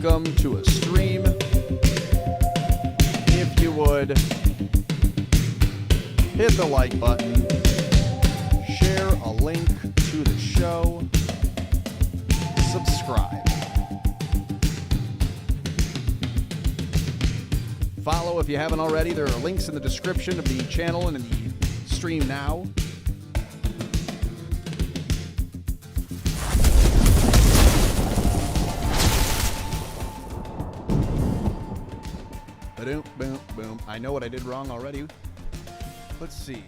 welcome to a stream. If you would, hit the like button, share a link to the show, subscribe. Follow if you haven't already. There are links in the description of the channel and in the stream now. Boom, boom, boom. I know what I did wrong already. Let's see.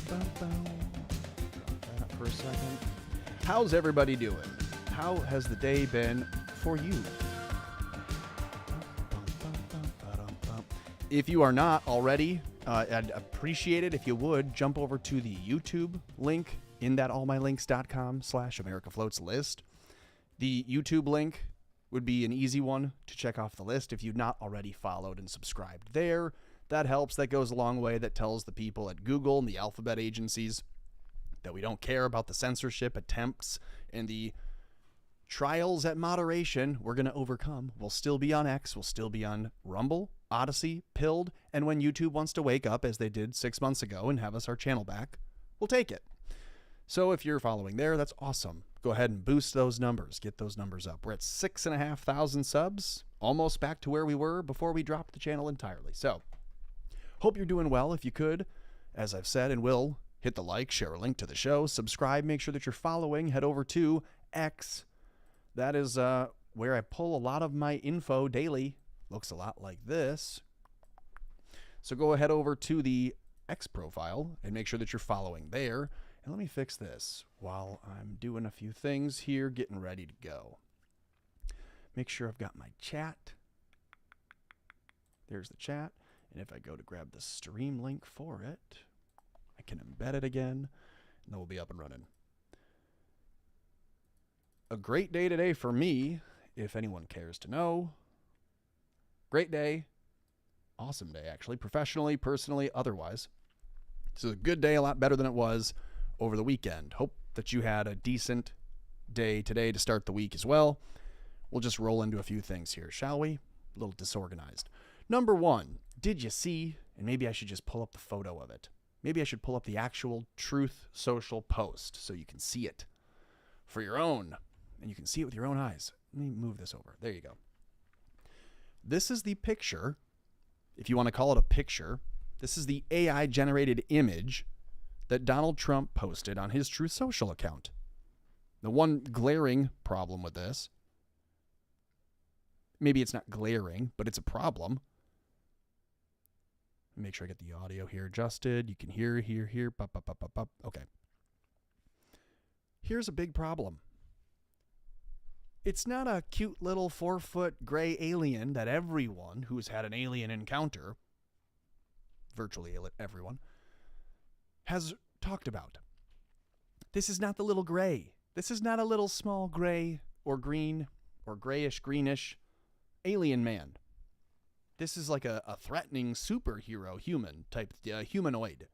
Boom, boom. Drop that up for a second. How's everybody doing? How has the day been for you? If you are not already, I'd appreciate it if you would jump over to the YouTube link in that allmylinks.com/AmericaFloats list. The YouTube link would be an easy one to check off the list if you've not already followed and subscribed there. That helps. That goes a long way. That tells the people at Google and the alphabet agencies that we don't care about the censorship attempts and the trials at moderation we're going to overcome. We'll still be on X. We'll still be on Rumble, Odyssey, Pilled, and when YouTube wants to wake up, as they did 6 months ago, and have us our channel back, we'll take it. So if you're following there, that's awesome. Go ahead and boost those numbers. Get those numbers up. We're at 6,500 subs, almost back to where we were before we dropped the channel entirely. So hope you're doing well. If you could, as I've said and will, hit the like, share a link to the show, subscribe, make sure that you're following, head over to X. That is where I pull a lot of my info daily. Looks a lot like this. So go ahead over to the X profile and make sure that you're following there. And let me fix this while I'm doing a few things here, getting ready to go. Make sure I've got my chat. There's the chat. And if I go to grab the stream link for it, I can embed it again, and then we'll be up and running. A great day today for me, if anyone cares to know. Great day. Awesome day, actually. Professionally, personally, otherwise. This is a good day, a lot better than it was over the weekend. Hope that you had a decent day today to start the week as well. We'll just roll into a few things here, shall we? A little disorganized. Number one, did you see, and maybe I should just pull up the photo of it. Maybe I should pull up the actual Truth Social post so you can see it for your own, and you can see it with your own eyes. Let me move this over. There you go. This is the picture, if you want to call it a picture. This is the AI-generated image that Donald Trump posted on his Truth Social account. The one glaring problem with this, maybe it's not glaring, but it's a problem. Make sure I get the audio here adjusted. You can hear. Bop, bop, bop, bop, bop. Okay. Here's a big problem. It's not a cute little 4-foot gray alien that everyone who's had an alien encounter, virtually everyone, has talked about. This is not the little gray. This is not a little small gray or green or grayish, greenish alien man. This is like a threatening superhero human type, humanoid,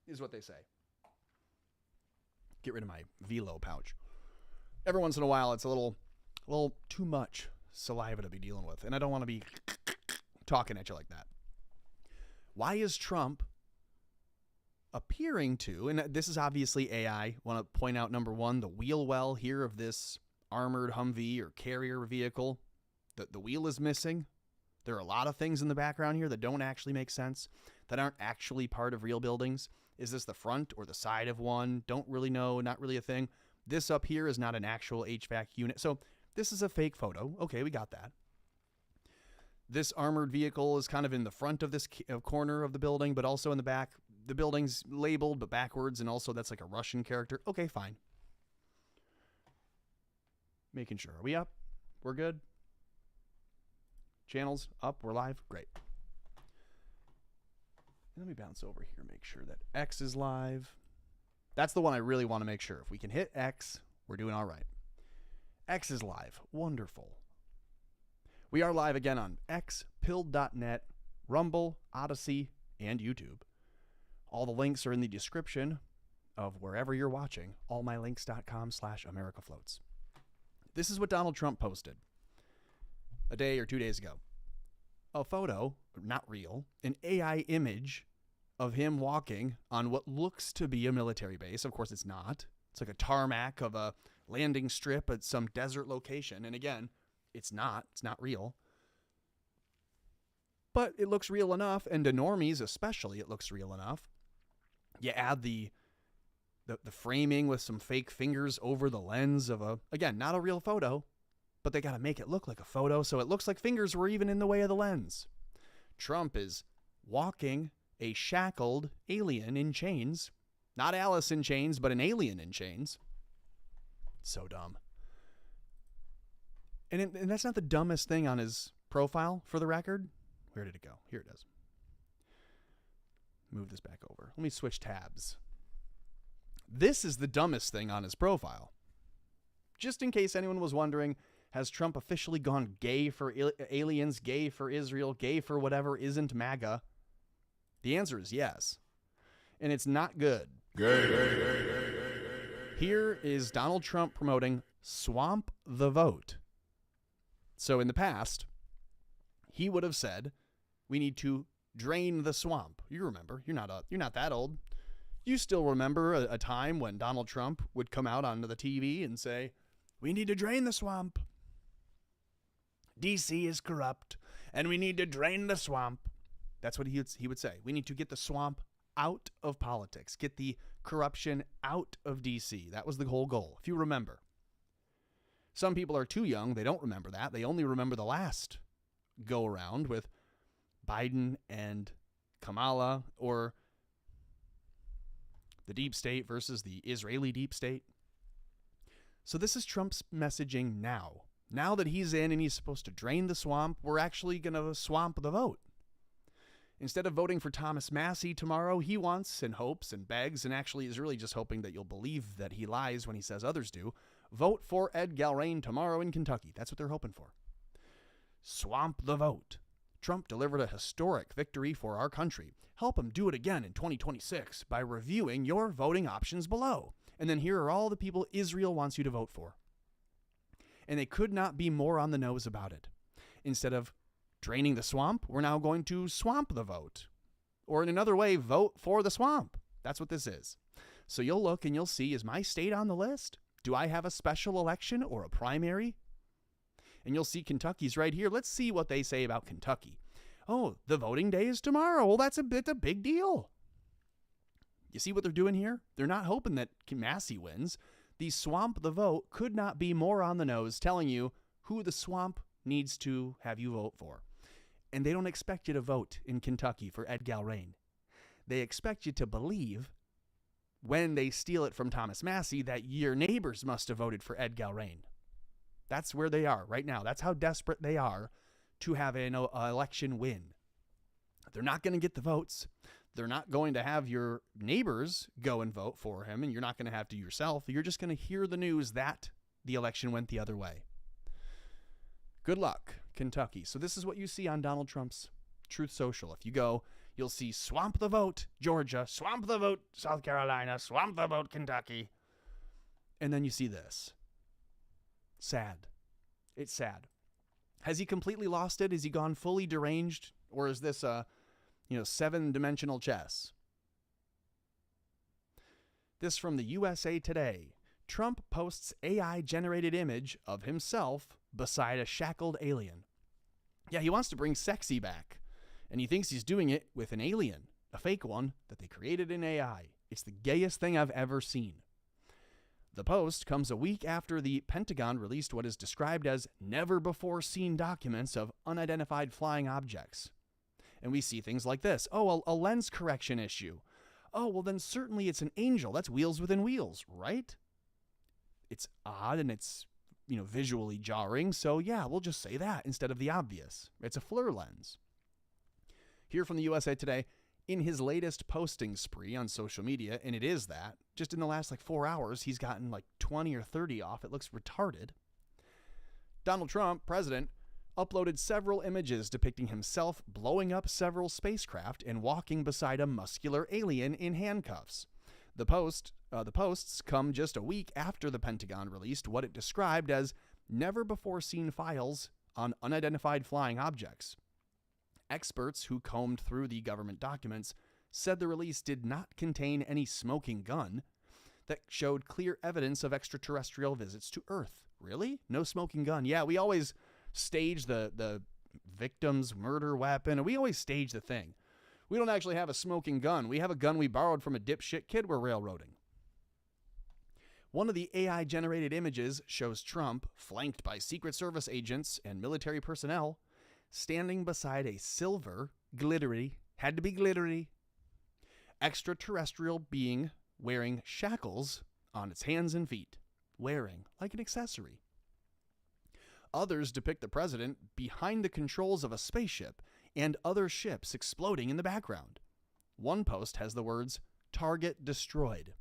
is what they say. Get rid of my Velo pouch. Every once in a while, it's a little too much saliva to be dealing with, and I don't want to be talking at you like that. Why is Trump appearing to, and this is obviously AI, I want to point out, number one, the wheel well here of this armored Humvee or carrier vehicle, the wheel is missing. There are a lot of things in the background here that don't actually make sense, that aren't actually part of real buildings. Is this the front or the side of one? Don't really know, not really a thing. This up here is not an actual HVAC unit. So this is a fake photo. Okay, we got that. This armored vehicle is kind of in the front of this corner of the building, but also in the back. The building's labeled, but backwards, and also that's like a Russian character. Okay, fine. Making sure. Are we up? We're good? Channels up? We're live? Great. Let me bounce over here, make sure that X is live. That's the one I really want to make sure. If we can hit X, we're doing all right. X is live. Wonderful. We are live again on X, Pilled.net, Rumble, Odyssey, and YouTube. All the links are in the description of wherever you're watching, allmylinks.com/AmericaFloats. This is what Donald Trump posted a day or 2 days ago. A photo, not real, an AI image of him walking on what looks to be a military base. Of course, it's not. It's like a tarmac of a landing strip at some desert location. And again, it's not real. But it looks real enough, and to normies especially, it looks real enough. You add the framing with some fake fingers over the lens of again, not a real photo, but they got to make it look like a photo, so it looks like fingers were even in the way of the lens. Trump is walking a shackled alien in chains. Not Alice in chains, but an alien in chains. So dumb. And that's not the dumbest thing on his profile, for the record. Where did it go? Here it is. Move this back over. Let me switch tabs. This is the dumbest thing on his profile. Just in case anyone was wondering, has Trump officially gone gay for aliens, gay for Israel, gay for whatever isn't MAGA? The answer is yes. And it's not good. Here is Donald Trump promoting Swamp the Vote. So in the past, he would have said, we need to drain the swamp. You remember, you're not that old. You still remember a time when Donald Trump would come out onto the TV and say, we need to drain the swamp. DC is corrupt, and we need to drain the swamp. That's what he would say. We need to get the swamp out of politics, get the corruption out of DC. That was the whole goal, if you remember. Some people are too young. They don't remember that. They only remember the last go around with Biden and Kamala, or the deep state versus the Israeli deep state. So this is Trump's messaging now. Now that he's in and he's supposed to drain the swamp, we're actually going to swamp the vote. Instead of voting for Thomas Massie tomorrow, he wants and hopes and begs and actually is really just hoping that you'll believe that he lies when he says others do. Vote for Ed Galrain tomorrow in Kentucky. That's what they're hoping for. Swamp the vote. Trump delivered a historic victory for our country. Help him do it again in 2026 by reviewing your voting options below. And then here are all the people Israel wants you to vote for. And they could not be more on the nose about it. Instead of draining the swamp, we're now going to swamp the vote. Or in another way, vote for the swamp. That's what this is. So you'll look and you'll see, is my state on the list? Do I have a special election or a primary? And you'll see Kentucky's right here. Let's see what they say about Kentucky. Oh, the voting day is tomorrow. Well, that's a big deal. You see what they're doing here? They're not hoping that Massie wins. The swamp the vote could not be more on the nose, telling you who the swamp needs to have you vote for. And they don't expect you to vote in Kentucky for Ed Galrain. They expect you to believe, when they steal it from Thomas Massie, that your neighbors must have voted for Ed Galrain. That's where they are right now. That's how desperate they are to have an election win. They're not going to get the votes. They're not going to have your neighbors go and vote for him, and you're not going to have to yourself. You're just going to hear the news that the election went the other way. Good luck, Kentucky. So this is what you see on Donald Trump's Truth Social. If you go, you'll see swamp the vote, Georgia, swamp the vote, South Carolina, swamp the vote, Kentucky. And then you see this. Sad. It's sad. Has he completely lost it? Has he gone fully deranged? Or is this a, 7-dimensional chess? This from the USA Today. Trump posts AI-generated image of himself beside a shackled alien. Yeah, he wants to bring sexy back. And he thinks he's doing it with an alien, a fake one that they created in AI. It's the gayest thing I've ever seen. The post comes a week after the Pentagon released what is described as never-before-seen documents of unidentified flying objects. And we see things like this. Oh, a lens correction issue. Oh, well, then certainly it's an angel. That's wheels within wheels, right? It's odd and it's, visually jarring. So, yeah, we'll just say that instead of the obvious. It's a FLIR lens. Here from the USA Today, in his latest posting spree on social media, and it is that, just in the last 4 hours, he's gotten 20 or 30 off. It looks retarded. Donald Trump, president, uploaded several images depicting himself blowing up several spacecraft and walking beside a muscular alien in handcuffs. The posts come just a week after the Pentagon released what it described as never-before-seen files on unidentified flying objects. Experts who combed through the government documents said the release did not contain any smoking gun that showed clear evidence of extraterrestrial visits to Earth. Really? No smoking gun? Yeah, we always stage the victim's murder weapon, and we always stage the thing. We don't actually have a smoking gun. We have a gun we borrowed from a dipshit kid we're railroading. One of the AI-generated images shows Trump, flanked by Secret Service agents and military personnel, standing beside a silver, glittery, had to be glittery, extraterrestrial being wearing shackles on its hands and feet, wearing like an accessory. Others depict the president behind the controls of a spaceship and other ships exploding in the background. One post has the words, "Target destroyed."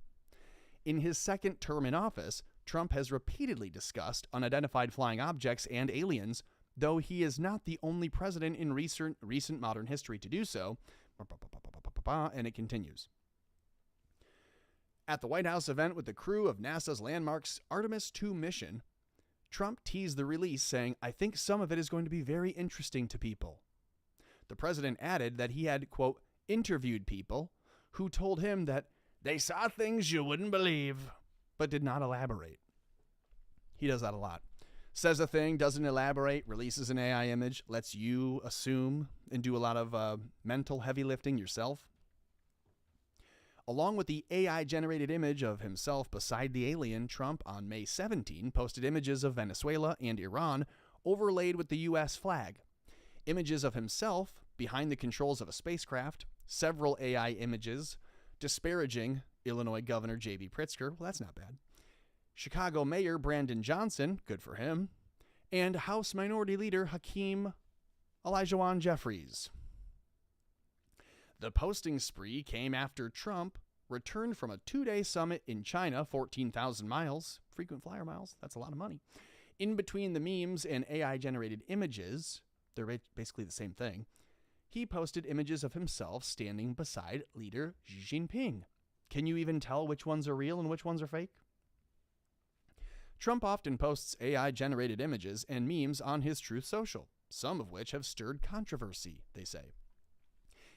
In his second term in office, Trump has repeatedly discussed unidentified flying objects and aliens, though he is not the only president in recent modern history to do so. And it continues. At the White House event with the crew of NASA's landmark's Artemis II mission, Trump teased the release, saying, "I think some of it is going to be very interesting to people." The president added that he had, quote, interviewed people who told him that they saw things you wouldn't believe, but did not elaborate. He does that a lot. Says a thing, doesn't elaborate, releases an AI image, lets you assume and do a lot of mental heavy lifting yourself. Along with the AI-generated image of himself beside the alien, Trump on May 17 posted images of Venezuela and Iran overlaid with the U.S. flag, images of himself behind the controls of a spacecraft, several AI images disparaging Illinois Governor J.B. Pritzker, well, that's not bad, Chicago Mayor Brandon Johnson, good for him, and House Minority Leader Hakeem Olajuwon Jeffries. The posting spree came after Trump returned from a 2-day summit in China, 14,000 miles, frequent flyer miles, that's a lot of money. In between the memes and AI-generated images, they're basically the same thing, he posted images of himself standing beside leader Xi Jinping. Can you even tell which ones are real and which ones are fake? Trump often posts AI-generated images and memes on his Truth Social, some of which have stirred controversy, they say.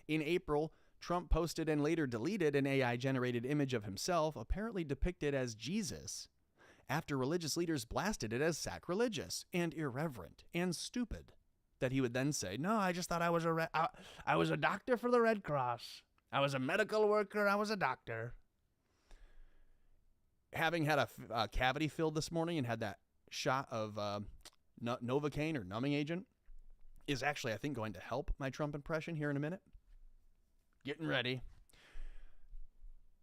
In April, Trump posted and later deleted an AI-generated image of himself apparently depicted as Jesus, after religious leaders blasted it as sacrilegious and irreverent and stupid, that he would then say, "No, I just thought I was a doctor for the Red Cross. I was a medical worker. I was a doctor." Having had a cavity filled this morning and had that shot of Novocaine or numbing agent is actually, I think, going to help my Trump impression here in a minute. Getting ready.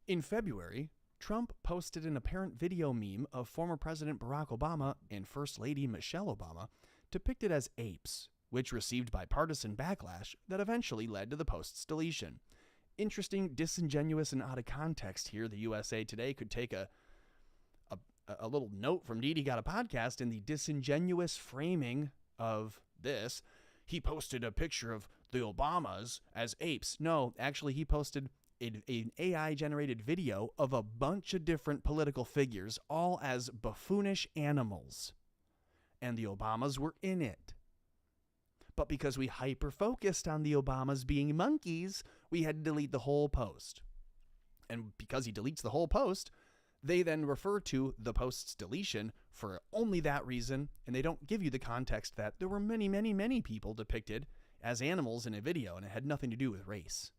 In February, Trump posted an apparent video meme of former President Barack Obama and First Lady Michelle Obama depicted as apes, which received bipartisan backlash that eventually led to the post's deletion. Interesting, disingenuous, and out of context here. The USA Today could take a little note from Didi Got a Podcast in the disingenuous framing of this. He posted a picture of the Obamas as apes. No, actually, he posted an AI-generated video of a bunch of different political figures, all as buffoonish animals. And the Obamas were in it. But because we hyper-focused on the Obamas being monkeys, we had to delete the whole post. And because he deletes the whole post, they then refer to the post's deletion for only that reason, and they don't give you the context that there were many, many, many people depicted as animals in a video, and it had nothing to do with race.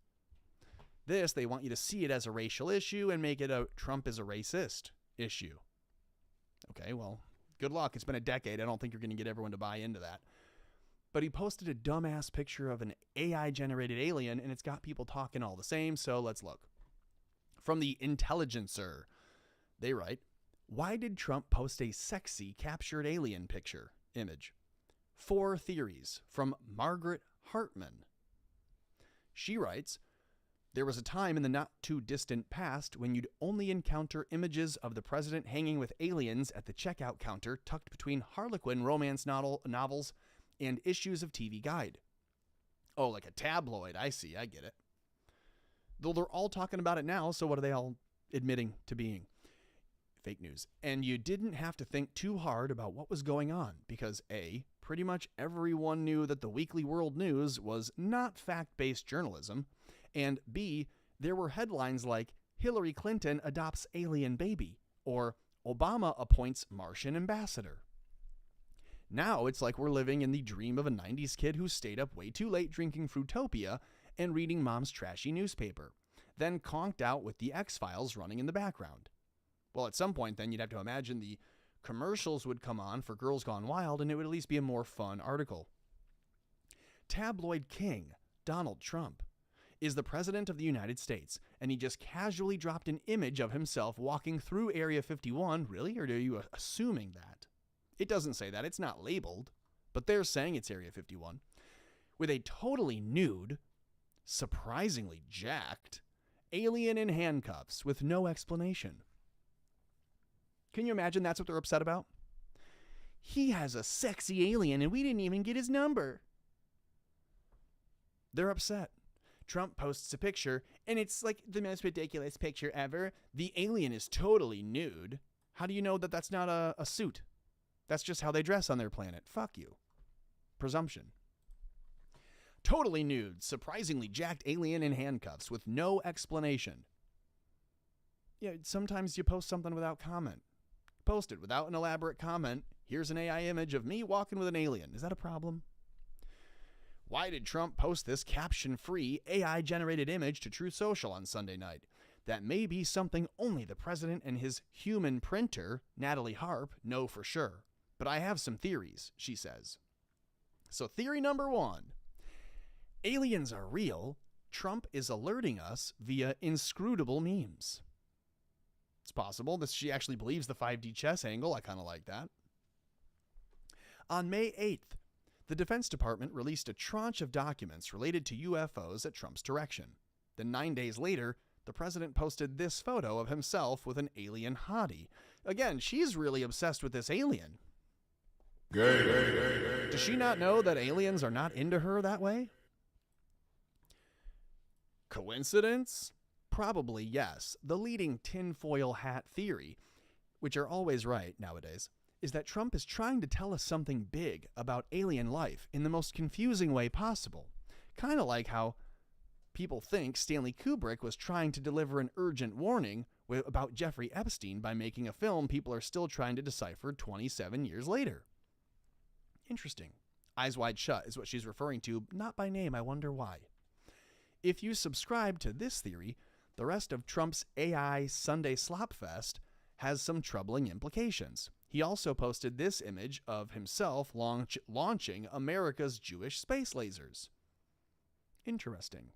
This, they want you to see it as a racial issue and make it a Trump is a racist issue. Okay, well, good luck. It's been a decade. I don't think you're going to get everyone to buy into that. But he posted a dumbass picture of an AI-generated alien, and it's got people talking all the same, so let's look. From the Intelligencer, they write, why did Trump post a sexy captured alien image? 4 theories from Margaret Hartman. She writes, there was a time in the not-too-distant past when you'd only encounter images of the president hanging with aliens at the checkout counter tucked between Harlequin romance novels and issues of TV Guide. Oh, like a tabloid. I see. I get it. Though they're all talking about it now, so what are they all admitting to being? fake news. And you didn't have to think too hard about what was going on because A, pretty much everyone knew that the weekly world news was not fact-based journalism, and B, there were headlines like Hillary Clinton adopts alien baby or Obama appoints Martian ambassador. Now it's like we're living in the dream of a 90s kid who stayed up way too late drinking Fruitopia and reading mom's trashy newspaper, then conked out with the X-Files running in the background. Well, at some point then you'd have to imagine the commercials would come on for Girls Gone Wild and it would at least be a more fun article. Tabloid king Donald Trump is the president of the United States, and he just casually dropped an image of himself walking through Area 51. Really? Or are you assuming that? It doesn't say that. It's not labeled, but they're saying it's Area 51. With a totally nude, surprisingly jacked, alien in handcuffs with no explanation. Can you imagine that's what they're upset about? He has a sexy alien and we didn't even get his number. They're upset. Trump posts a picture, and it's like the most ridiculous picture ever. The alien is totally nude. How do you know that that's not a suit? That's just how they dress on their planet. Fuck you. Presumption. Totally nude, surprisingly jacked alien in handcuffs with no explanation. Yeah, sometimes you post something without comment. Post it without an elaborate comment. Here's an AI image of me walking with an alien. Is that a problem? Why did Trump post this caption-free, AI-generated image to Truth Social on Sunday night? That may be something only the president and his human printer, Natalie Harp, know for sure. But I have some theories, she says. So theory number 1. Aliens are real. Trump is alerting us via inscrutable memes. It's possible that she actually believes the 5D chess angle. I kind of like that. On May 8th, the Defense Department released a tranche of documents related to UFOs at Trump's direction. Then 9 days later, the president posted this photo of himself with an alien hottie. Again, she's really obsessed with this alien. Does she not know that aliens are not into her that way? Coincidence? Probably yes. The leading tinfoil hat theory, which are always right nowadays, is that Trump is trying to tell us something big about alien life in the most confusing way possible. Kind of like how people think Stanley Kubrick was trying to deliver an urgent warning about Jeffrey Epstein by making a film people are still trying to decipher 27 years later. Interesting. Eyes Wide Shut is what she's referring to, not by name. I wonder why. If you subscribe to this theory, the rest of Trump's AI Sunday Slopfest has some troubling implications. He also posted this image of himself launching America's Jewish space lasers. Interesting.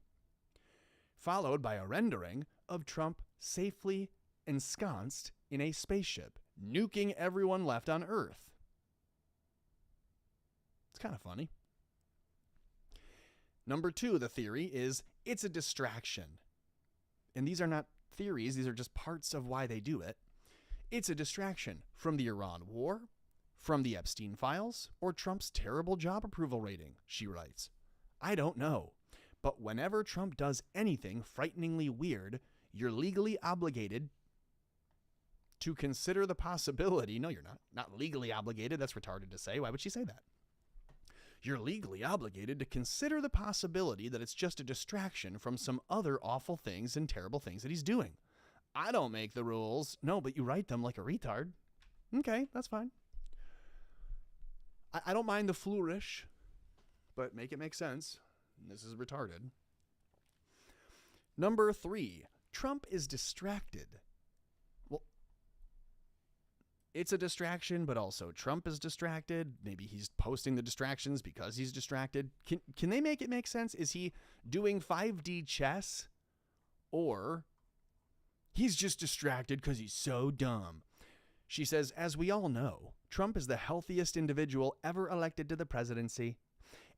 Followed by a rendering of Trump safely ensconced in a spaceship, nuking everyone left on Earth. It's kind of funny. Number 2, the theory is it's a distraction. And these are not theories, these are just parts of why they do it. It's a distraction from the Iran war, from the Epstein files, or Trump's terrible job approval rating, she writes. I don't know, but whenever Trump does anything frighteningly weird, you're legally obligated to consider the possibility. No, you're not. Not legally obligated. That's retarded to say. Why would she say that? You're legally obligated to consider the possibility that it's just a distraction from some other awful things and terrible things that he's doing. I don't make the rules. No, but you write them like a retard. Okay, that's fine. I don't mind the flourish, but make it make sense. This is retarded. Number 3, Trump is distracted. Well, it's a distraction, but also Trump is distracted. Maybe he's posting the distractions because he's distracted. Can they make it make sense? Is he doing 5D chess? Or he's just distracted because he's so dumb? She says, as we all know, Trump is the healthiest individual ever elected to the presidency.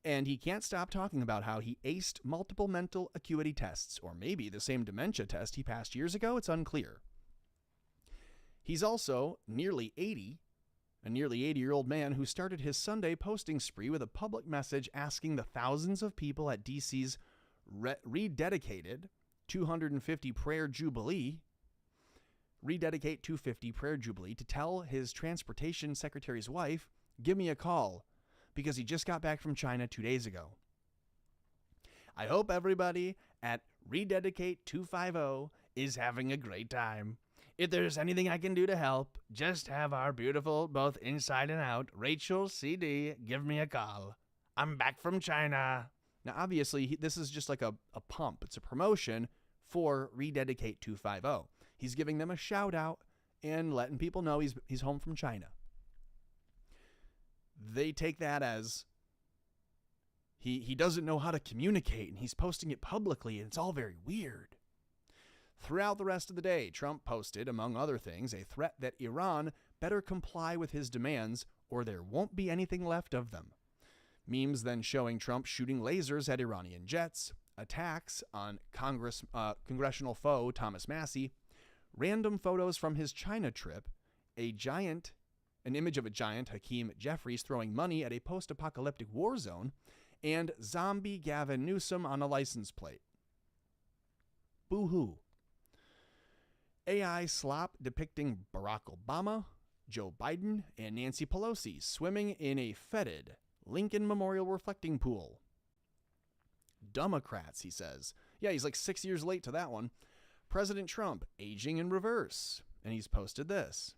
And he can't stop talking about how he aced multiple mental acuity tests, or maybe the same dementia test he passed years ago. It's unclear. He's also nearly 80, a nearly 80-year-old man who started his Sunday posting spree with a public message asking the thousands of people at DC's rededicated 250 prayer jubilee Rededicate 250 Prayer Jubilee to tell his transportation secretary's wife, give me a call, because he just got back from China 2 days ago. I hope everybody at Rededicate 250 is having a great time. If there's anything I can do to help, just have our beautiful, both inside and out, Rachel CD give me a call. I'm back from China. Now, obviously, this is just like a pump. It's a promotion for Rededicate 250. He's giving them a shout out and letting people know he's home from China. They take that as he doesn't know how to communicate and he's posting it publicly, and it's all very weird. Throughout the rest of the day, Trump posted, among other things, a threat that Iran better comply with his demands or there won't be anything left of them. Memes then showing Trump shooting lasers at Iranian jets, attacks on congressional foe Thomas Massie, random photos from his China trip, an image of a giant Hakeem Jeffries throwing money at a post-apocalyptic war zone, and zombie Gavin Newsom on a license plate. Boo-hoo. AI slop depicting Barack Obama, Joe Biden, and Nancy Pelosi swimming in a fetid Lincoln Memorial reflecting pool. Democrats, he says. Yeah, he's like 6 years late to that one. President Trump, aging in reverse. And he's posted this.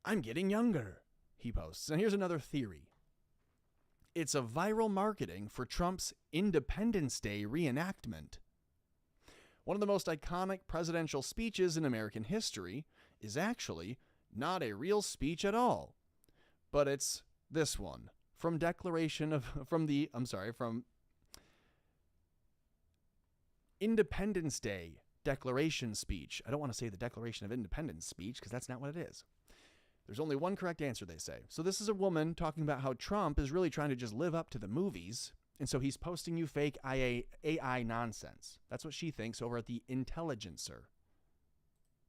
I'm getting younger, he posts. And here's another theory. It's a viral marketing for Trump's Independence Day reenactment. One of the most iconic presidential speeches in American history is actually not a real speech at all, but it's this one from Independence Day Declaration speech. I don't want to say the Declaration of Independence speech because that's not what it is. There's only one correct answer, they say. So this is a woman talking about how Trump is really trying to just live up to the movies. And so he's posting you fake AI nonsense. That's what she thinks over at the Intelligencer.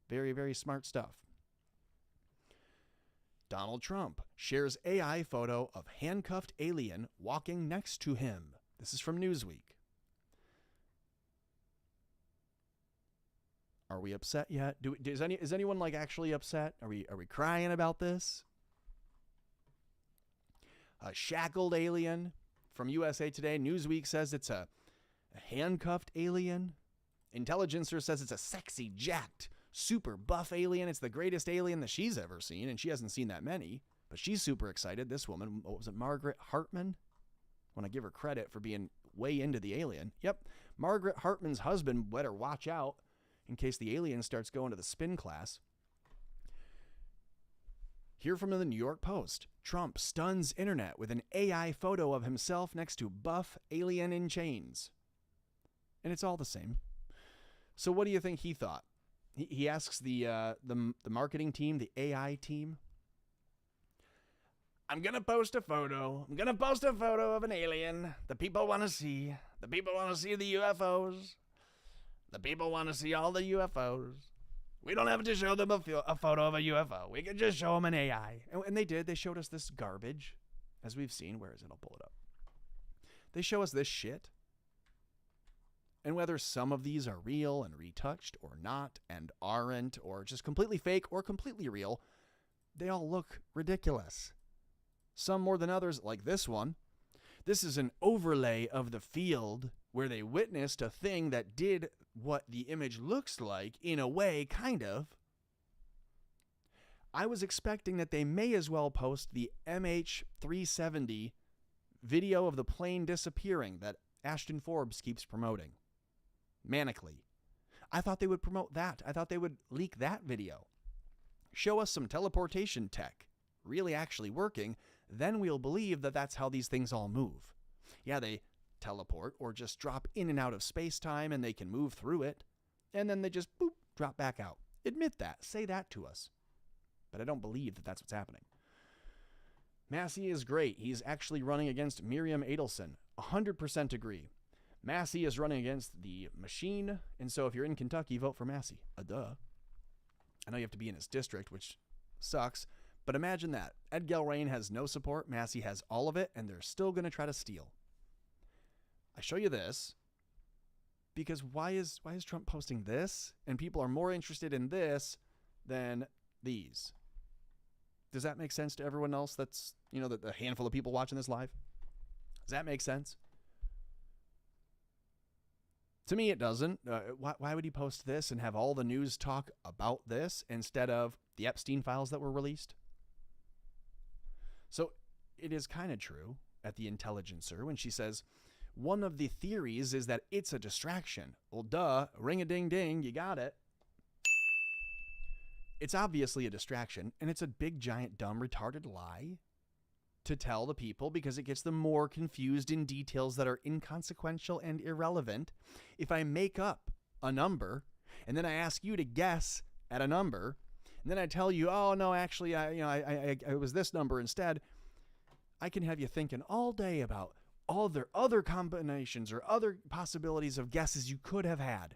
Very, very smart stuff. Donald Trump shares AI photo of handcuffed alien walking next to him. This is from Newsweek. Are we upset yet? Is anyone like actually upset? Are we crying about this? A shackled alien from USA Today. Newsweek says it's a handcuffed alien. Intelligencer says it's a sexy, jacked, super buff alien. It's the greatest alien that she's ever seen, and she hasn't seen that many. But she's super excited. This woman, what was it, Margaret Hartman? I want to give her credit for being way into the alien. Yep, Margaret Hartman's husband better watch out in case the alien starts going to the spin class. Here from the New York Post. Trump stuns internet with an AI photo of himself next to buff alien in chains. And it's all the same. So what do you think he thought? He asks the marketing team, the AI team. I'm going to post a photo. I'm going to post a photo of an alien. The people want to see. The people want to see the UFOs. The people want to see all the UFOs. We don't have to show them a photo of a UFO. We can just show them an AI. And they did. They showed us this garbage, as we've seen. Where is it? I'll pull it up. They show us this shit. And whether some of these are real and retouched or not and aren't or just completely fake or completely real, they all look ridiculous. Some more than others, like this one. This is an overlay of the field where they witnessed a thing that did what the image looks like, in a way, kind of. I was expecting that they may as well post the MH370 video of the plane disappearing that Ashton Forbes keeps promoting. Manically. I thought they would promote that. I thought they would leak that video. Show us some teleportation tech really actually working. Then we'll believe that that's how these things all move. Yeah, they teleport or just drop in and out of space-time and they can move through it. And then they just, boop, drop back out. Admit that. Say that to us. But I don't believe that that's what's happening. Massie is great. He's actually running against Miriam Adelson. 100% agree. Massie is running against the machine. And so if you're in Kentucky, vote for Massie. Duh. I know you have to be in his district, which sucks. But imagine that. Ed Gelrain has no support. Massie has all of it. And they're still going to try to steal. I show you this. Because why is Trump posting this? And people are more interested in this than these. Does that make sense to everyone else that's, the handful of people watching this live? Does that make sense? To me, it doesn't. Why would he post this and have all the news talk about this instead of the Epstein files that were released? So it is kind of true at the Intelligencer when she says, one of the theories is that it's a distraction. Well, duh, ring-a-ding-ding, you got it. It's obviously a distraction, and it's a big, giant, dumb, retarded lie to tell the people because it gets them more confused in details that are inconsequential and irrelevant. If I make up a number, and then I ask you to guess at a number, and then I tell you, oh, no, actually, it was this number instead, I can have you thinking all day about all their other combinations or other possibilities of guesses you could have had.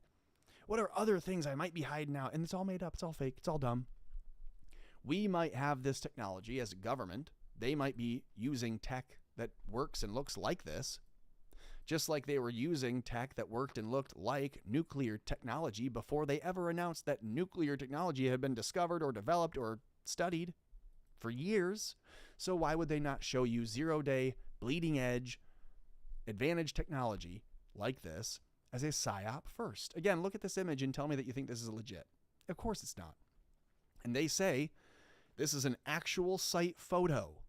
What are other things I might be hiding out? And it's all made up. It's all fake. It's all dumb. We might have this technology as a government. They might be using tech that works and looks like this, just like they were using tech that worked and looked like nuclear technology before they ever announced that nuclear technology had been discovered or developed or studied for years. So why would they not show you zero-day, bleeding-edge, advantage technology like this as a psyop first? Again, look at this image and tell me that you think this is legit. Of course it's not. And they say this is an actual site photo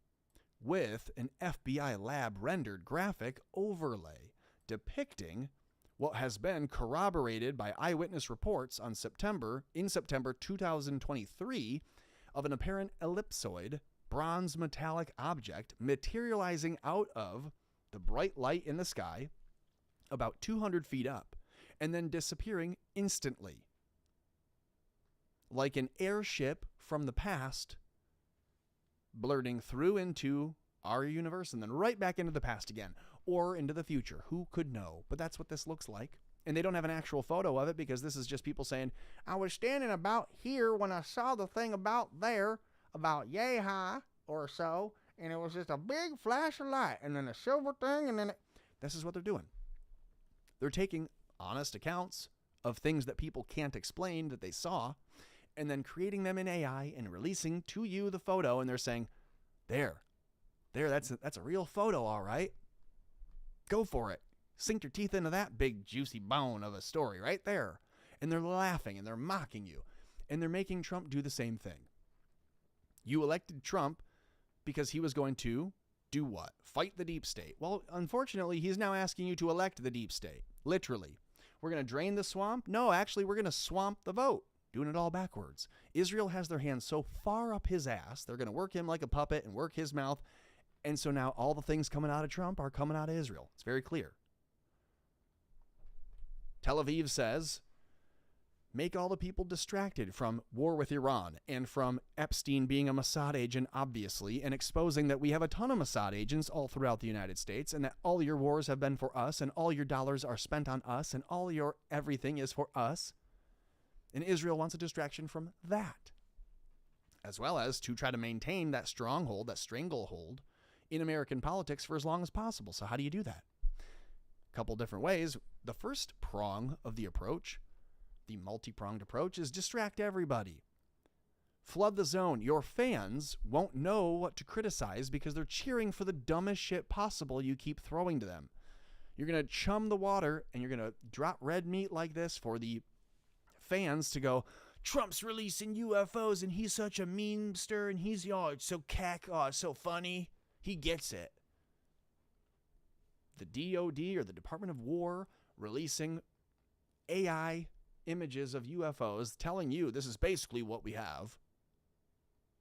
with an FBI lab rendered graphic overlay depicting what has been corroborated by eyewitness reports in September 2023 of an apparent ellipsoid bronze metallic object materializing out of the bright light in the sky about 200 feet up and then disappearing instantly. Like an airship from the past blurting through into our universe and then right back into the past again or into the future. Who could know? But that's what this looks like. And they don't have an actual photo of it because this is just people saying, I was standing about here when I saw the thing about there, about yay high or so, and it was just a big flash of light and then a silver thing and then this is what they're doing. They're taking honest accounts of things that people can't explain that they saw and then creating them in AI and releasing to you the photo, and they're saying, there, that's a real photo, all right. Go for it. Sink your teeth into that big juicy bone of a story right there. And they're laughing and they're mocking you. And they're making Trump do the same thing. You elected Trump because he was going to do what? Fight the deep state. Well, unfortunately, he's now asking you to elect the deep state. Literally. We're going to drain the swamp? No, actually, we're going to swamp the vote. Doing it all backwards. Israel has their hands so far up his ass, they're going to work him like a puppet and work his mouth. And so now all the things coming out of Trump are coming out of Israel. It's very clear. Tel Aviv says, make all the people distracted from war with Iran and from Epstein being a Mossad agent, obviously, and exposing that we have a ton of Mossad agents all throughout the United States and that all your wars have been for us and all your dollars are spent on us and all your everything is for us. And Israel wants a distraction from that, as well as to try to maintain that stronghold, that stranglehold in American politics for as long as possible. So how do you do that? A couple different ways. The first prong of the approach, the multi-pronged approach, is distract everybody. Flood the zone. Your fans won't know what to criticize because they're cheering for the dumbest shit possible you keep throwing to them. You're going to chum the water and you're going to drop red meat like this for the fans to go, Trump's releasing UFOs and he's such a memester and he's, it's so it's so funny. He gets it. The DOD or the Department of War releasing AI images of UFOs telling you this is basically what we have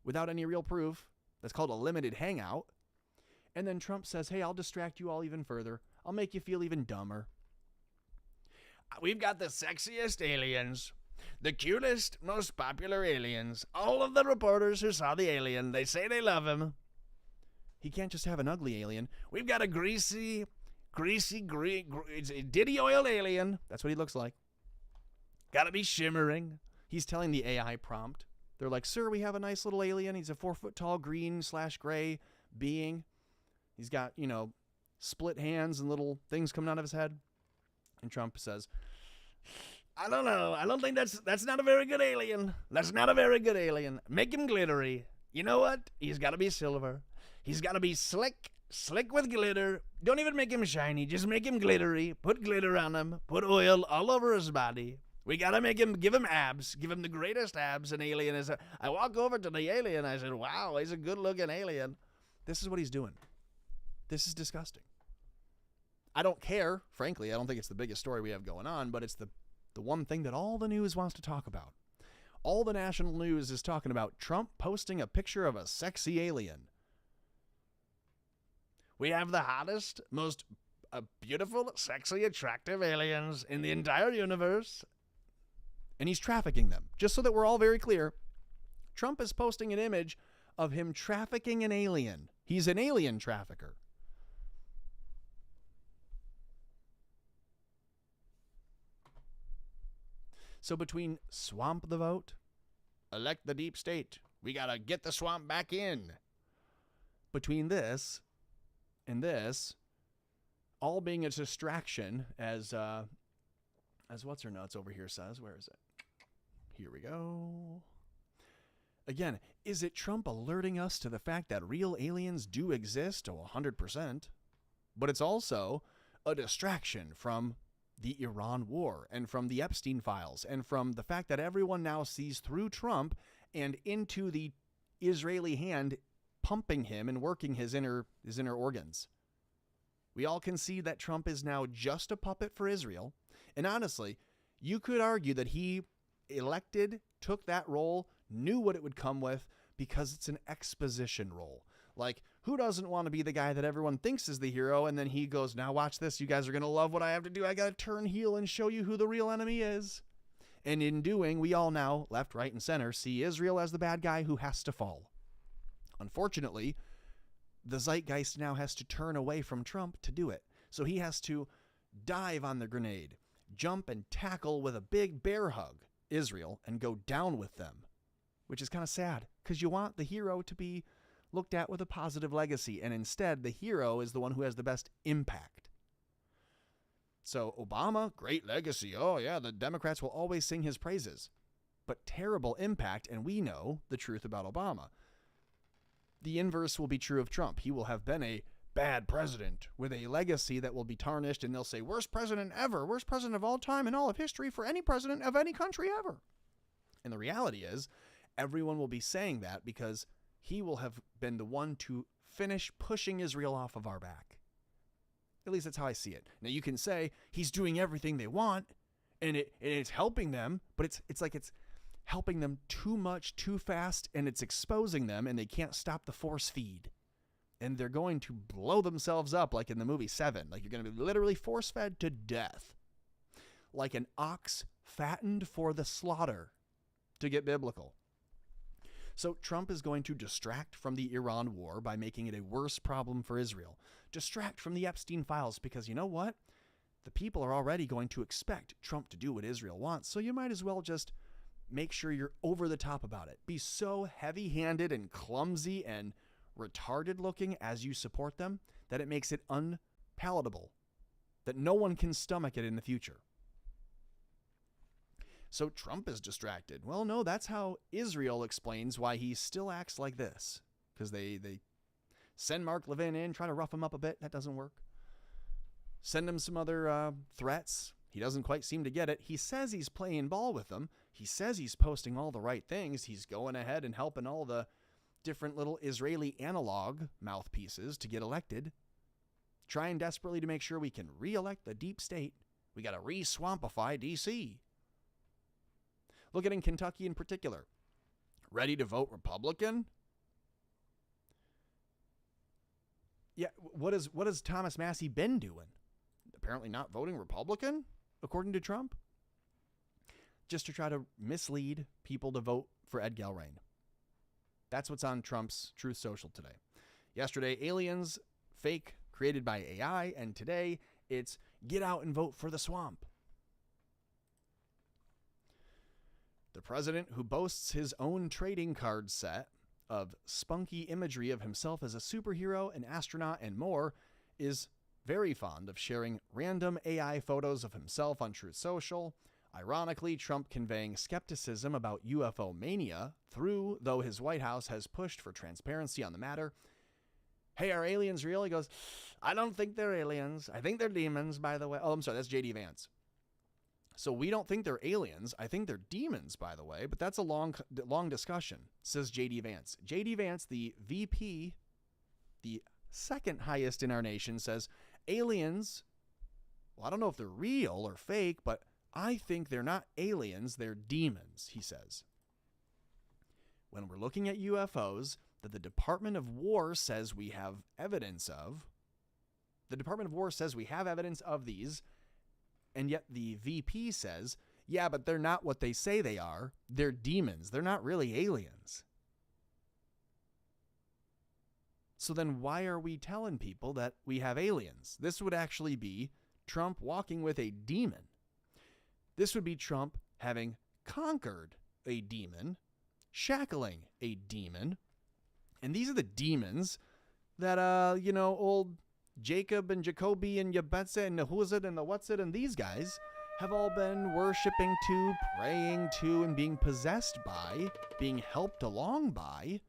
without any real proof. That's called a limited hangout. And then Trump says, hey, I'll distract you all even further. I'll make you feel even dumber. We've got the sexiest aliens, the cutest, most popular aliens. All of the reporters who saw the alien, they say they love him. He can't just have an ugly alien. We've got a greasy, Diddy oil alien. That's what he looks like. Gotta be shimmering. He's telling the AI prompt. They're like, sir, we have a nice little alien. He's a 4-foot-tall green/gray being. He's got, split hands and little things coming out of his head. And Trump says, I don't know. I don't think that's not a very good alien. That's not a very good alien. Make him glittery. You know what? He's got to be silver. He's got to be slick with glitter. Don't even make him shiny. Just make him glittery. Put glitter on him. Put oil all over his body. We got to give him abs. Give him the greatest abs an alien is. I walk over to the alien. I said, wow, he's a good-looking alien. This is what he's doing. This is disgusting. I don't care, frankly. I don't think it's the biggest story we have going on, but it's the one thing that all the news wants to talk about. All the national news is talking about Trump posting a picture of a sexy alien. We have the hottest, most beautiful, sexy, attractive aliens in the entire universe. And he's trafficking them. Just so that we're all very clear, Trump is posting an image of him trafficking an alien. He's an alien trafficker. So between swamp the vote, elect the deep state, we got to get the swamp back in. Between this and this, all being a distraction, as what's her nuts over here says. Where is it? Here we go. Again, is it Trump alerting us to the fact that real aliens do exist? 100%. But it's also a distraction from the Iran war and from the Epstein files and from the fact that everyone now sees through Trump and into the Israeli hand pumping him and working his inner organs. We all can see that Trump is now just a puppet for Israel. And honestly, you could argue that he took that role, knew what it would come with, because it's an exposition role. Like, who doesn't want to be the guy that everyone thinks is the hero, and then he goes, now watch this, you guys are going to love what I have to do. I got to turn heel and show you who the real enemy is. And in doing, we all now, left, right, and center, see Israel as the bad guy who has to fall. Unfortunately, the zeitgeist now has to turn away from Trump to do it. So he has to dive on the grenade, jump and tackle with a big bear hug Israel, and go down with them, which is kind of sad because you want the hero to be looked at with a positive legacy, and instead the hero is the one who has the best impact. So Obama, great legacy. Oh yeah, the Democrats will always sing his praises, but terrible impact, and we know the truth about Obama. The inverse will be true of Trump. He will have been a bad president with a legacy that will be tarnished, and they'll say, worst president ever, worst president of all time in all of history for any president of any country ever. And the reality is, everyone will be saying that because he will have been the one to finish pushing Israel off of our back. At least that's how I see it. Now you can say he's doing everything they want and it's helping them, but it's like it's helping them too much, too fast, and it's exposing them, and they can't stop the force feed. And they're going to blow themselves up like in the movie Seven. Like you're going to be literally force fed to death. Like an ox fattened for the slaughter, to get biblical. So Trump is going to distract from the Iran war by making it a worse problem for Israel. Distract from the Epstein files, because you know what? The people are already going to expect Trump to do what Israel wants. So you might as well just make sure you're over the top about it. Be so heavy-handed and clumsy and retarded looking as you support them that it makes it unpalatable, that no one can stomach it in the future. So Trump is distracted. Well, no, that's how Israel explains why he still acts like this. Because they send Mark Levin in, try to rough him up a bit. That doesn't work. Send him some other threats. He doesn't quite seem to get it. He says he's playing ball with them. He says he's posting all the right things. He's going ahead and helping all the different little Israeli analog mouthpieces to get elected. Trying desperately to make sure we can re-elect the deep state. We got to re-swampify D.C. Look at in Kentucky in particular. Ready to vote Republican? Yeah, what has Thomas Massey been doing? Apparently not voting Republican, according to Trump. Just to try to mislead people to vote for Ed Galbraith. That's what's on Trump's Truth Social today. Yesterday, aliens, fake, created by AI, and today it's get out and vote for the swamp. The president, who boasts his own trading card set of spunky imagery of himself as a superhero, an astronaut, and more, is very fond of sharing random AI photos of himself on Truth Social. Ironically, Trump conveying skepticism about UFO mania though his White House has pushed for transparency on the matter. Hey, are aliens real? He goes, I don't think they're aliens. I think they're demons, by the way. Oh, I'm sorry, that's J.D. Vance. So we don't think they're aliens. I think they're demons, by the way. But that's a long discussion, says J.D. Vance. J.D. Vance, the VP, the second highest in our nation, says aliens, well, I don't know if they're real or fake, but I think they're not aliens. They're demons, he says. When we're looking at UFOs that the Department of War says we have evidence of, the Department of War says we have evidence of these, and yet the VP says, yeah, but they're not what they say they are. They're demons. They're not really aliens. So then why are we telling people that we have aliens? This would actually be Trump walking with a demon. This would be Trump having conquered a demon, shackling a demon. And these are the demons that, old Jacob and Jacoby and Yabetze and the who's it and the what's it and these guys have all been worshiping to, praying to, and being possessed by, being helped along by.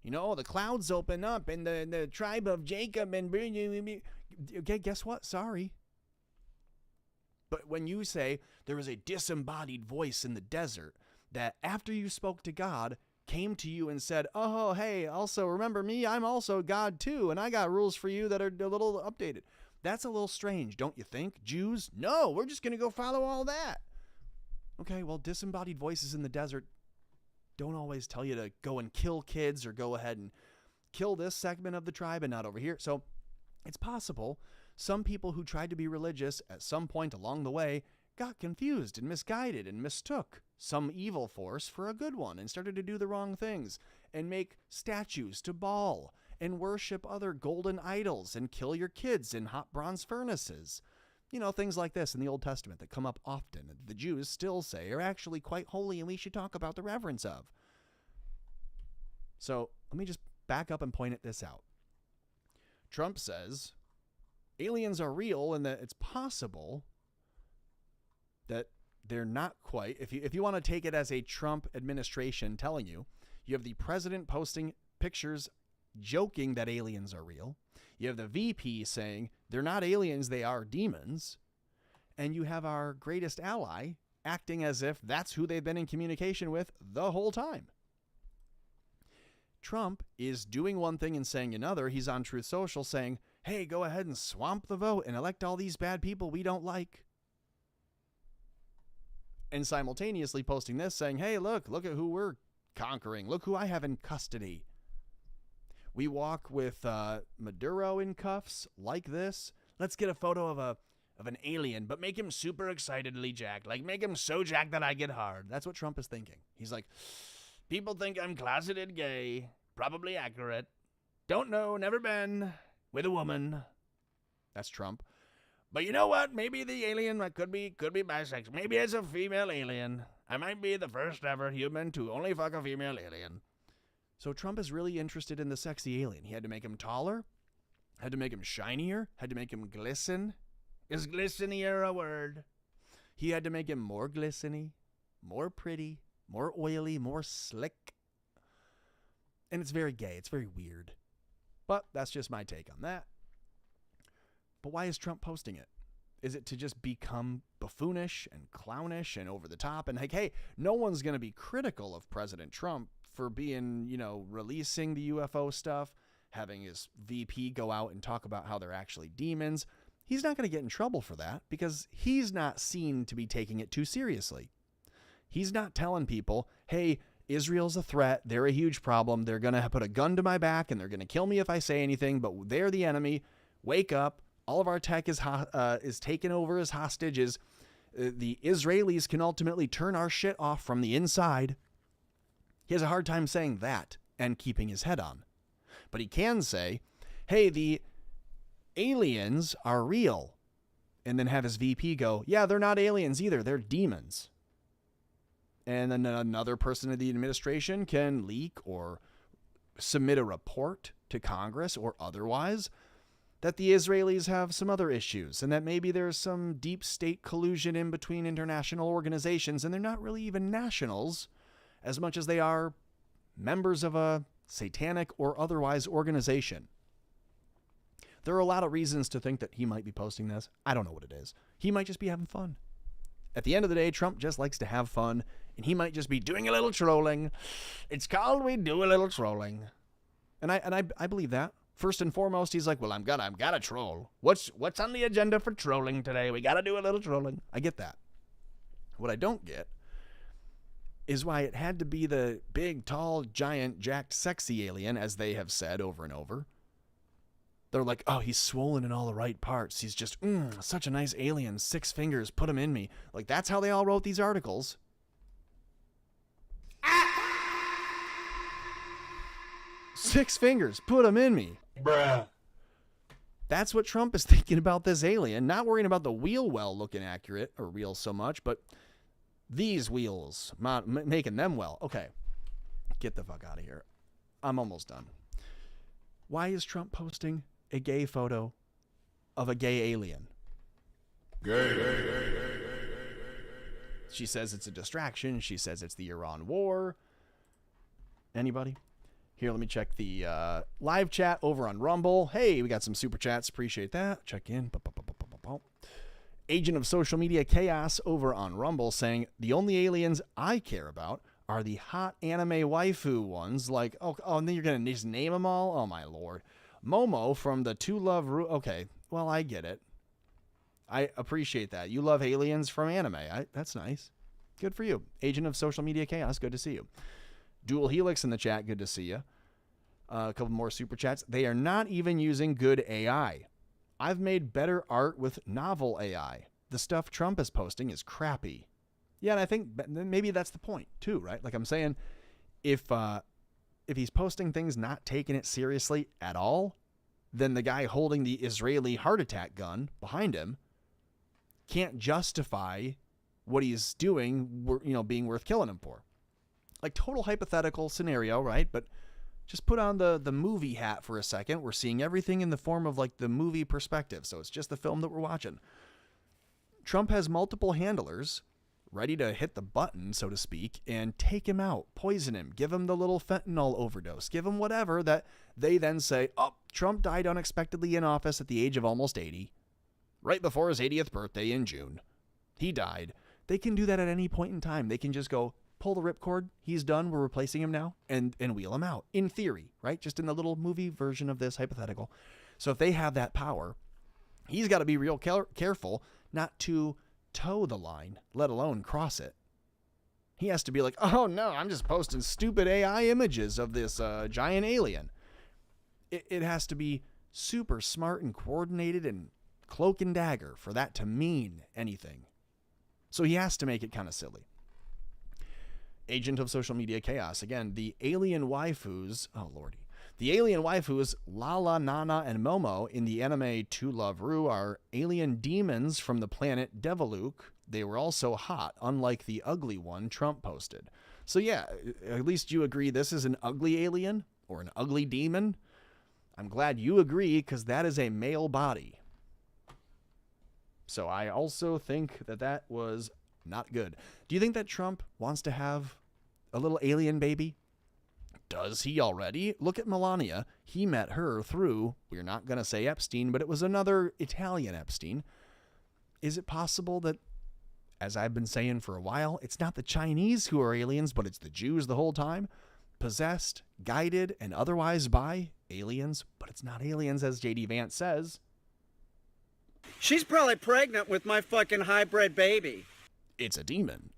The clouds open up and the tribe of Jacob and... Okay, guess what? Sorry. But when you say there was a disembodied voice in the desert that after you spoke to God came to you and said, oh, hey, also remember me, I'm also God too, and I got rules for you that are a little updated. That's a little strange, don't you think? Jews? No, we're just going to go follow all that. Okay, well, disembodied voices in the desert don't always tell you to go and kill kids or go ahead and kill this segment of the tribe and not over here. So it's possible some people who tried to be religious at some point along the way got confused and misguided and mistook some evil force for a good one and started to do the wrong things and make statues to Baal and worship other golden idols and kill your kids in hot bronze furnaces. Things like this in the Old Testament that come up often that the Jews still say are actually quite holy and we should talk about the reverence of. So let me just back up and point at this out. Trump says aliens are real and that it's possible that they're not quite. If you want to take it as a Trump administration telling you, you have the president posting pictures joking that aliens are real. You have the VP saying they're not aliens, they are demons. And you have our greatest ally acting as if that's who they've been in communication with the whole time. Trump is doing one thing and saying another. He's on Truth Social saying, hey, go ahead and swamp the vote and elect all these bad people we don't like. And simultaneously posting this saying, hey, look at who we're conquering. Look who I have in custody. We walk with Maduro in cuffs like this. Let's get a photo of an alien, but make him super excitedly jacked. Like, make him so jacked that I get hard. That's what Trump is thinking. He's like, people think I'm closeted gay. Probably accurate. Don't know, never been. With a woman. That's Trump. But you know what? Maybe the alien could be bisexual. Maybe it's a female alien. I might be the first ever human to only fuck a female alien. So Trump is really interested in the sexy alien. He had to make him taller, had to make him shinier, had to make him glisten. Is glistenier a word? He had to make him more glisteny, more pretty, more oily, more slick. And it's very gay. It's very weird. But that's just my take on that. But why is Trump posting it? Is it to just become buffoonish and clownish and over the top? And like, hey, no one's going to be critical of President Trump for being, releasing the UFO stuff, having his VP go out and talk about how they're actually demons. He's not going to get in trouble for that because he's not seen to be taking it too seriously. He's not telling people, hey, Israel's a threat. They're a huge problem. They're going to put a gun to my back and they're going to kill me if I say anything, but they're the enemy. Wake up. All of our tech is taken over as hostages. The Israelis can ultimately turn our shit off from the inside. He has a hard time saying that and keeping his head on. But he can say, hey, the aliens are real. And then have his VP go, yeah, they're not aliens either. They're demons. And then another person in the administration can leak or submit a report to Congress or otherwise that the Israelis have some other issues and that maybe there's some deep state collusion in between international organizations and they're not really even nationals as much as they are members of a satanic or otherwise organization. There are a lot of reasons to think that he might be posting this. I don't know what it is. He might just be having fun. At the end of the day, Trump just likes to have fun, and he might just be doing a little trolling. It's called we do a little trolling. And I believe that. First and foremost, he's like, well, I'm gotta troll. What's on the agenda for trolling today? We gotta do a little trolling. I get that. What I don't get is why it had to be the big, tall, giant, jacked, sexy alien, as they have said over and over. They're like, oh, he's swollen in all the right parts. He's just, such a nice alien. 6 fingers, put him in me. Like, that's how they all wrote these articles. 6 fingers, put him in me. Bruh. That's what Trump is thinking about this alien. Not worrying about the wheel well looking accurate, or real so much, but these wheels, making them well. Okay, get the fuck out of here. I'm almost done. Why is Trump posting a gay photo of a gay alien? Gay. She says it's a distraction. She says it's the Iran war. Anybody? Here, let me check the live chat over on Rumble. Hey, we got some super chats. Appreciate that. Check in. Agent of Social Media Chaos over on Rumble saying, the only aliens I care about are the hot anime waifu ones. Like, oh, and then you're going to just name them all? Oh, my Lord. Momo from the Two Love... Okay, well, I get it. I appreciate that. You love aliens from anime. That's nice. Good for you. Agent of Social Media Chaos, good to see you. Dual Helix in the chat, good to see you. A couple more super chats. They are not even using good AI. I've made better art with novel AI. The stuff Trump is posting is crappy. Yeah, and I think maybe that's the point, too, right? Like I'm saying, if he's posting things not taking it seriously at all, then the guy holding the Israeli heart attack gun behind him can't justify what he's doing, being worth killing him for. Like, total hypothetical scenario, right? But just put on the movie hat for a second. We're seeing everything in the form of, like, the movie perspective. So it's just the film that we're watching. Trump has multiple handlers ready to hit the button, so to speak, and take him out, poison him, give him the little fentanyl overdose, give him whatever that they then say, oh, Trump died unexpectedly in office at the age of almost 80, right before his 80th birthday in June. He died. They can do that at any point in time. They can just go, pull the ripcord, he's done, we're replacing him now, and wheel him out. In theory, right? Just in the little movie version of this hypothetical. So if they have that power, he's got to be real careful not to toe the line, let alone cross it. He has to be like, oh no, I'm just posting stupid AI images of this giant alien. It has to be super smart and coordinated and cloak and dagger for that to mean anything. So he has to make it kind of silly. Agent of Social Media Chaos. Again, the alien waifus, oh lordy. The alien waifus, Lala, Nana, and Momo in the anime To Love Ru are alien demons from the planet Deviluk. They were also hot, unlike the ugly one Trump posted. So yeah, at least you agree this is an ugly alien or an ugly demon. I'm glad you agree, because that is a male body. So I also think that was not good. Do you think that Trump wants to have a little alien baby? Does he already? Look at Melania. He met her through, we're not going to say Epstein, but it was another Italian Epstein. Is it possible that, as I've been saying for a while, it's not the Chinese who are aliens, but it's the Jews the whole time? Possessed, guided, and otherwise by aliens, but it's not aliens, as J.D. Vance says. She's probably pregnant with my fucking hybrid baby. It's a demon.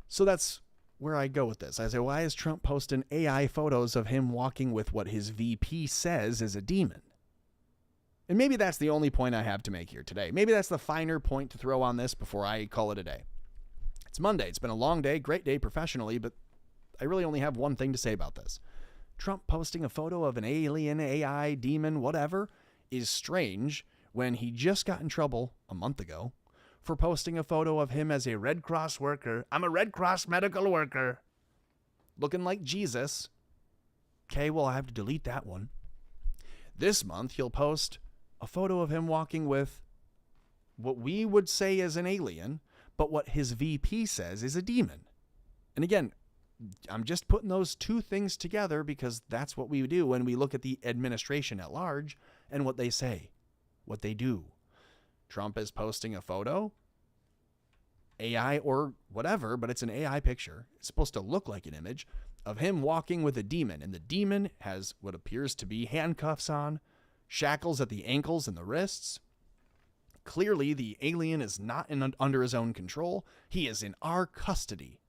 So that's where I go with this. I say, why is Trump posting AI photos of him walking with what his VP says is a demon? And maybe that's the only point I have to make here today. Maybe that's the finer point to throw on this before I call it a day. It's Monday. It's been a long day, great day professionally, but I really only have one thing to say about this. Trump posting a photo of an alien, AI, demon, whatever, is strange when he just got in trouble a month ago for posting a photo of him as a Red Cross worker. I'm a Red Cross medical worker. Looking like Jesus. Okay, well, I have to delete that one. This month, he'll post a photo of him walking with what we would say is an alien, but what his VP says is a demon. And again, I'm just putting those two things together because that's what we do when we look at the administration at large and what they say, what they do. Trump is posting a photo, AI or whatever, but it's an AI picture. It's supposed to look like an image of him walking with a demon, and the demon has what appears to be handcuffs on, shackles at the ankles and the wrists. Clearly, the alien is not under his own control. He is in our custody.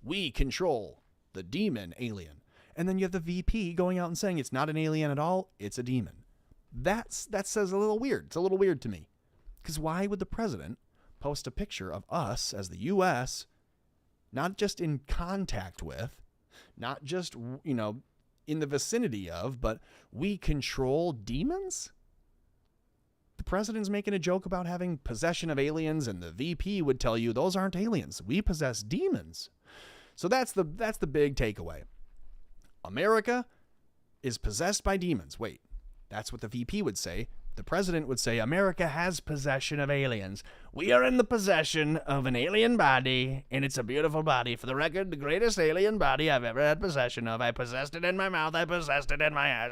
We control the demon alien. And then you have the VP going out and saying it's not an alien at all, it's a demon. That says a little weird. It's a little weird to me. Because why would the president post a picture of us as the U.S., not just in contact with, not just, in the vicinity of, but we control demons? The president's making a joke about having possession of aliens, and the VP would tell you those aren't aliens. We possess demons. So that's the big takeaway. America is possessed by demons. Wait, that's what the VP would say. The president would say, America has possession of aliens. We are in the possession of an alien body, and it's a beautiful body. For the record, the greatest alien body I've ever had possession of. I possessed it in my mouth. I possessed it in my ass.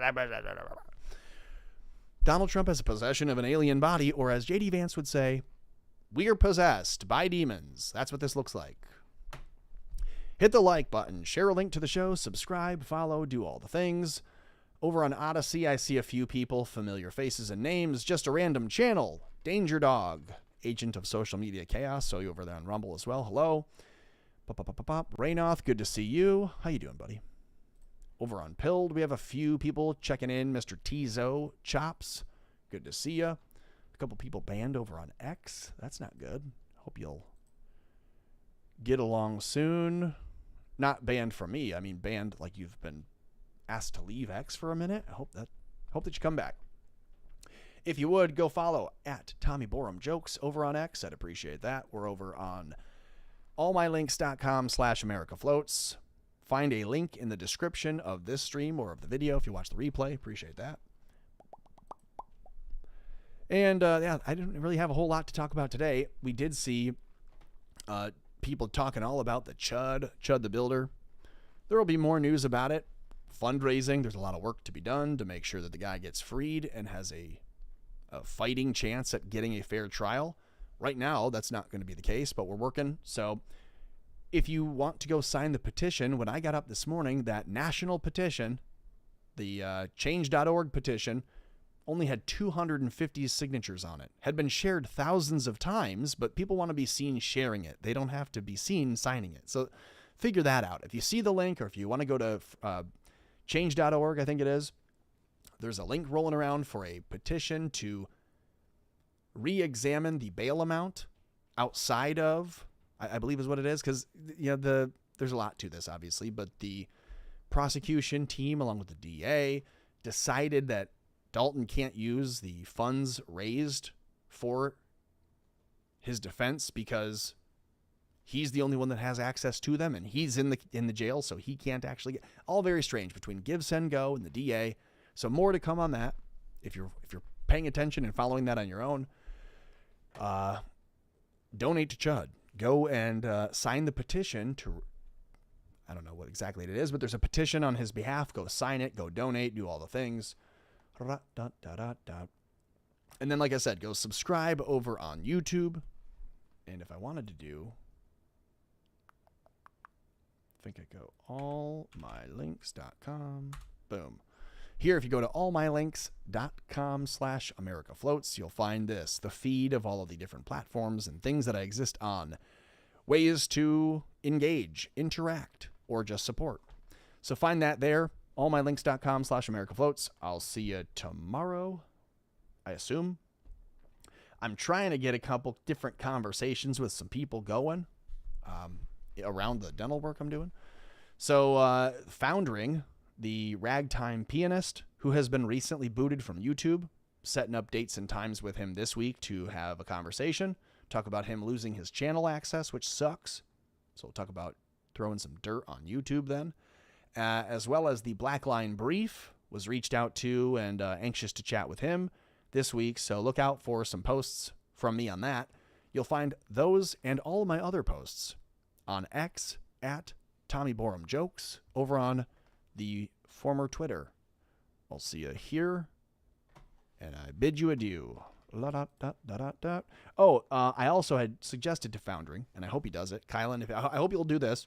Donald Trump has a possession of an alien body, or as J.D. Vance would say, we are possessed by demons. That's what this looks like. Hit the like button, share a link to the show, subscribe, follow, do all the things. Over on Odyssey, I see a few people, familiar faces and names, just a random channel. Danger Dog, agent of social media chaos, so you over there on Rumble as well. Hello. Raynoth, good to see you. How you doing, buddy? Over on Pilled, we have a few people checking in. Mr. Tizo Chops, good to see you. A couple people banned over on X. That's not good. Hope you'll get along soon. Not banned from me. I mean banned like you've been asked to leave X for a minute. I hope that you come back. If you would, go follow at Tommy Borum Jokes over on X. I'd appreciate that. We're over on allmylinks.com/AmericaFloats. Find a link in the description of this stream or of the video if you watch the replay. Appreciate that. And I didn't really have a whole lot to talk about today. We did see people talking all about the Chud the Builder. There will be more news about it. Fundraising, there's a lot of work to be done to make sure that the guy gets freed and has a fighting chance at getting a fair trial. Right now, that's not going to be the case, but we're working. So if you want to go sign the petition, when I got up this morning, that national petition, the change.org petition, only had 250 signatures on it. Had been shared thousands of times, but people want to be seen sharing it. They don't have to be seen signing it. So figure that out. If you see the link, or if you want to go to change.org, I think it is, there's a link rolling around for a petition to re-examine the bail amount outside of, I believe is what it is, because there's a lot to this, obviously, but the prosecution team, along with the DA, decided that Dalton can't use the funds raised for his defense because he's the only one that has access to them, and he's in the jail, so he can't actually get. All very strange between Give, Send, Go and the DA. So more to come on that. If you're paying attention and following that on your own, donate to Chud. Go and sign the petition to. I don't know what exactly it is, but there's a petition on his behalf. Go sign it. Go donate. Do all the things. And then, like I said, go subscribe over on YouTube. And if I wanted to do, I think I go allmylinks.com. Boom. Here, if you go to allmylinks.com/AmericaFloats, you'll find this, the feed of all of the different platforms and things that I exist on. Ways to engage, interact, or just support. So find that there. allmylinks.com/AmericaFloats. I'll see you tomorrow, I assume. I'm trying to get a couple different conversations with some people going around the dental work I'm doing. So Foundering, the ragtime pianist who has been recently booted from YouTube, setting up dates and times with him this week to have a conversation. Talk about him losing his channel access, which sucks. So we'll talk about throwing some dirt on YouTube then. As well as the Black Line Brief was reached out to and anxious to chat with him. this week, so look out for some posts from me on that. You'll find those and all of my other posts on X at Tommy Borum Jokes, over on the former Twitter. I'll see you here, and I bid you adieu. Oh, I also had suggested to Foundering, and I hope he does it. Kylan, I hope you'll do this.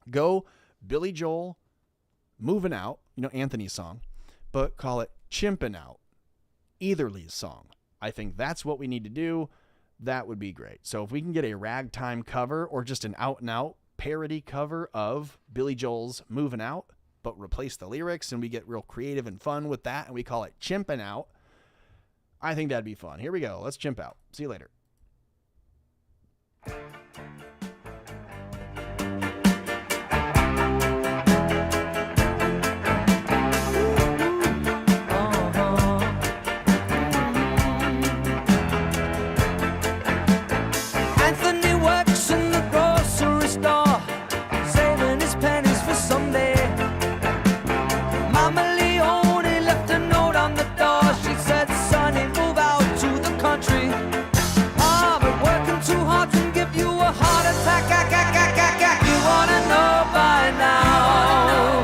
Go Billy Joel, Moving Out, Anthony's song, but call it Chimpin' Out, Etherly's song. I think that's what we need to do. That would be great. So if we can get a ragtime cover or just an out-and-out parody cover of Billy Joel's Moving Out, but replace the lyrics and we get real creative and fun with that, and we call it Chimpin' Out, I think that'd be fun. Here we go. Let's chimp out. See you later. Anthony works in the grocery store, saving his pennies for someday. Mama Leone left a note on the door. She said, "Sonny, move out to the country. Ah, but working too hard can give you a heart attack. You wanna know by now?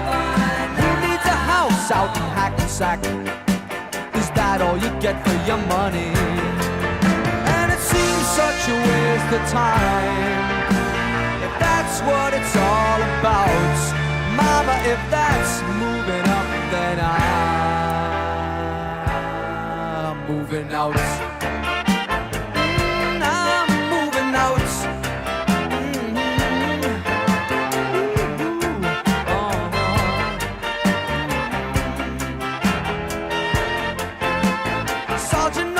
Who needs a house out in Hackensack? Is that all you get for your money? And it seems such a waste of time. If that's what it's all about, Mama, if that's moving up, then I'm moving out. I'm moving out. Sergeant